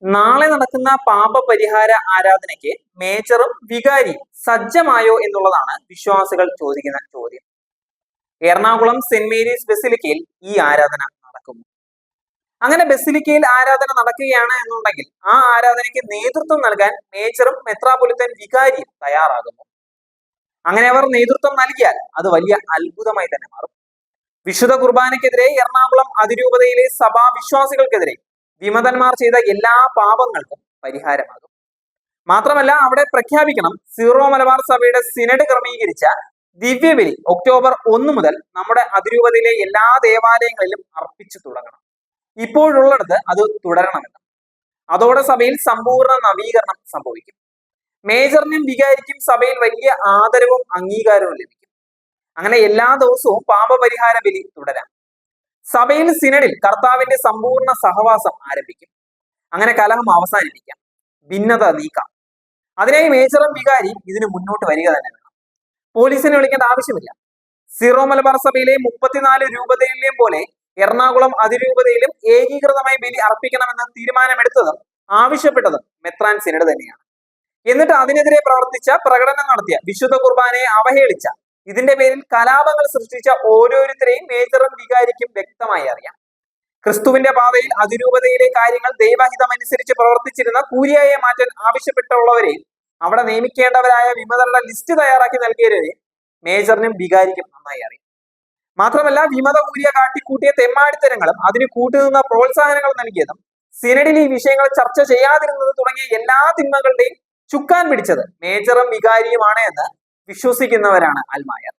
നാളെ നടക്കുന്ന പാപപരിഹാര ആരാധനയ്ക്ക് മേജറും വികാരിയും സജ്ജമായോ എന്നുള്ളതാണ് വിശ്വാസികൾ ചോദിക്കുന്ന ചോദ്യം. എറണാകുളം സെന്റ് മേരീസ് ബസിലിക്കയിൽ ഈ ആരാധന നടക്കുന്നു. അങ്ങനെ ബസിലിക്കയിൽ ആരാധന നടക്കുകയാണ് എന്നുണ്ടെങ്കിൽ ആ ആരാധനയ്ക്ക് നേതൃത്വം നൽകാൻ മേജറും മെത്രാപൊലിത്തൻ വികാരിയും തയ്യാറാകുന്നു. അങ്ങനെ അവർ നേതൃത്വം നൽകിയാൽ അത് വലിയ അത്ഭുതമായി തന്നെ മാറും. വിശുദ്ധ കുർബാനയ്ക്കെതിരെ എറണാകുളം അതിരൂപതയിലെ സഭാ വിശ്വാസികൾക്കെതിരെ വിമതന്മാർ ചെയ്ത എല്ലാ പാപങ്ങൾക്കും പരിഹാരമാകും. മാത്രമല്ല അവിടെ പ്രഖ്യാപിക്കണം, സീറോ മലബാർ സഭയുടെ സിനഡ് ക്രമീകരിച്ച ദിവ്യബലി ഒക്ടോബർ 1 മുതൽ നമ്മുടെ അതിരൂപതയിലെ എല്ലാ ദേവാലയങ്ങളിലും അർപ്പിച്ചു തുടങ്ങണം. ഇപ്പോഴുള്ളിടത്ത് അത് തുടരണമെന്ന്. അതോടെ സഭയിൽ സമ്പൂർണ്ണ നവീകരണം സംഭവിക്കും. മേജറിനും വികാരിക്കും സഭയിൽ വലിയ ആദരവും അംഗീകാരവും ലഭിക്കും. അങ്ങനെ എല്ലാ ദിവസവും പാപപരിഹാര ബലി തുടരാം. സഭയിൽ സിനഡിൽ കർത്താവിന്റെ സമ്പൂർണ്ണ സഹവാസം ആരംഭിക്കും. അങ്ങനെ കലഹം അവസാനിപ്പിക്കാം, ഭിന്നത നീക്കാം. അതിനായി മേജറും വികാരി ഇതിന് മുന്നോട്ട് വരിക തന്നെ വേണം. പോലീസിനെ വിളിക്കേണ്ട ആവശ്യമില്ല. സീറോ മലബാർ സഭയിലെ 34 രൂപതയിലെയും പോലെ എറണാകുളം അതിരൂപതയിലും ഏകീകൃതമായി ബലി അർപ്പിക്കണമെന്ന തീരുമാനമെടുത്തതും ആവശ്യപ്പെട്ടതും മെത്രാൻ സിനഡ് തന്നെയാണ്. എന്നിട്ട് അതിനെതിരെ പ്രവർത്തിച്ച, പ്രകടനം നടത്തിയ, വിശുദ്ധ കുർബാനയെ അവഹേളിച്ച, ഇതിന്റെ പേരിൽ കലാപങ്ങൾ സൃഷ്ടിച്ച ഓരോരുത്തരെയും മേജറും വികാരിക്കും വ്യക്തമായി അറിയാം. ക്രിസ്തുവിന്റെ പാതയിൽ അതിരൂപതയിലെ കാര്യങ്ങൾ ദൈവഹിതമനുസരിച്ച് പ്രവർത്തിച്ചിരുന്ന കൂരിയായെ മാറ്റാൻ ആവശ്യപ്പെട്ടുള്ളവരെയും അവിടെ നിയമിക്കേണ്ടവരായ വിമതരുടെ ലിസ്റ്റ് തയ്യാറാക്കി നൽകിയവരെ മേജറിനും വികാരിക്കും നന്നായി അറിയാം. മാത്രമല്ല വിമത കൂരിയ കാട്ടിക്കൂട്ടിയ തെമ്മാടിത്തരങ്ങളും അതിന് കൂട്ടുനിന്ന പ്രോത്സാഹനങ്ങൾ നൽകിയതും സിനഡിൽ ഈ വിഷയങ്ങൾ ചർച്ച ചെയ്യാതിരുന്നത് തുടങ്ങിയ എല്ലാ തിന്മകളുടെയും ചുക്കാൻ പിടിച്ചത് മേജറും വികാരിയുമാണ് എന്ന് വിശ്വസിക്കുന്നവരാണ് അൽമായർ.